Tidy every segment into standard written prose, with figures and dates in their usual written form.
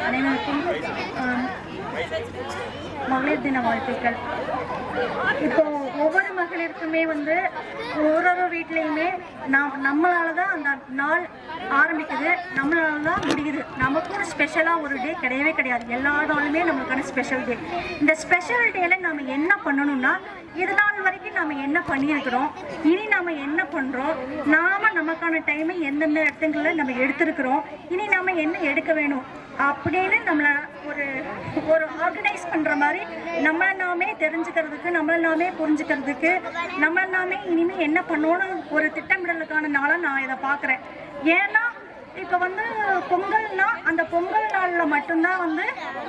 அனைவருக்கும் மகளிர் தின வாழ்த்துக்கள். இப்போ ஒவ்வொரு மகளிருக்குமே ஒரு வீட்லேயுமே நம்மளால தான் அந்த நாள் ஆரம்பிக்குது, நம்மளால தான் முடியுது. நமக்கு ஒரு ஸ்பெஷலாக ஒரு டே கிடையவே கிடையாது. எல்லா நாளுமே நம்மளுக்கான ஸ்பெஷல் டே. இந்த ஸ்பெஷல் டேல நம்ம என்ன பண்ணணும்னா, இது நாள் வரைக்கும் நம்ம என்ன பண்ணியிருக்கிறோம், இனி நம்ம என்ன பண்ணுறோம், நமக்கான டைமை எந்தெந்த இடத்துங்களில் நம்ம எடுத்திருக்கிறோம், இனி நம்ம என்ன எடுக்க வேணும் அப்படின்னு நம்மளை ஒரு ஆர்கனைஸ் பண்ணுற மாதிரி நம்மளை நாமே தெரிஞ்சுக்கிறதுக்கு, நம்மளை நாமே புரிஞ்சுக்கிறதுக்கு, நம்மளை நாமே இனிமேல் என்ன பண்ணணும்னு ஒரு திட்டமிடலுக்கான நாளாக நான் இதை பார்க்குறேன். ஏன்னா இப்போ பொங்கல்னா அந்த பொங்கல் நாளில் மட்டும்தான்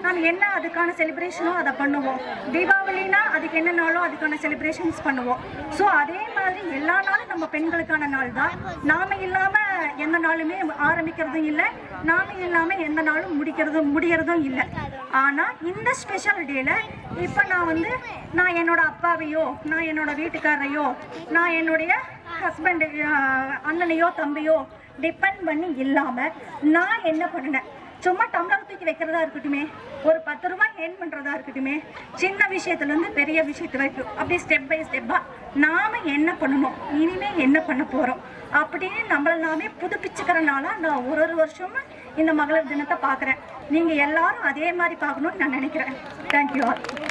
நம்ம என்ன அதுக்கான செலிப்ரேஷனோ அதை பண்ணுவோம். தீபாவளினா அதுக்கு என்ன நாளோ அதுக்கான செலிப்ரேஷன்ஸ் பண்ணுவோம். ஸோ அதே மாதிரி எல்லா நாளும் நம்ம பெண்களுக்கான நாள் தான். நாம இல்லாமல் எந்த நாளுமே ஆரம்பிக்கிறதும் இல்லை, நாம இல்லாமல் எந்த நாளும் முடிகிறதும் இல்லை. ஆனால் இந்த ஸ்பெஷல் டேல இப்போ நான் என்னோட அப்பாவையோ, நான் என்னோட வீட்டுக்காரரையோ, நான் என்னுடைய ஹஸ்பண்ட் அண்ணனையோ தம்பியோ டிபெண்ட் பண்ணி இல்லாமல் நான் என்ன பண்ணினேன், சும்மா டம்ளர் தூக்கி வைக்கிறதா இருக்கட்டுமே, ஒரு 10 ரூபாய் ஏர்ன் பண்ணுறதா இருக்கட்டுமே, சின்ன விஷயத்துலேருந்து பெரிய விஷயத்து வரைக்கும் அப்படி ஸ்டெப் பை ஸ்டெப்பாக நாம் என்ன பண்ணணும், இனிமேல் என்ன பண்ண போகிறோம் அப்படின்னு நம்மளை நாமே புதுப்பிச்சுக்கிறனால நான் ஒரு வருஷமும் இந்த மகளிர் தினத்தை பார்க்குறேன். நீங்கள் எல்லாரும் அதே மாதிரி பார்க்கணும்னு நான் நினைக்கிறேன். Thank you all.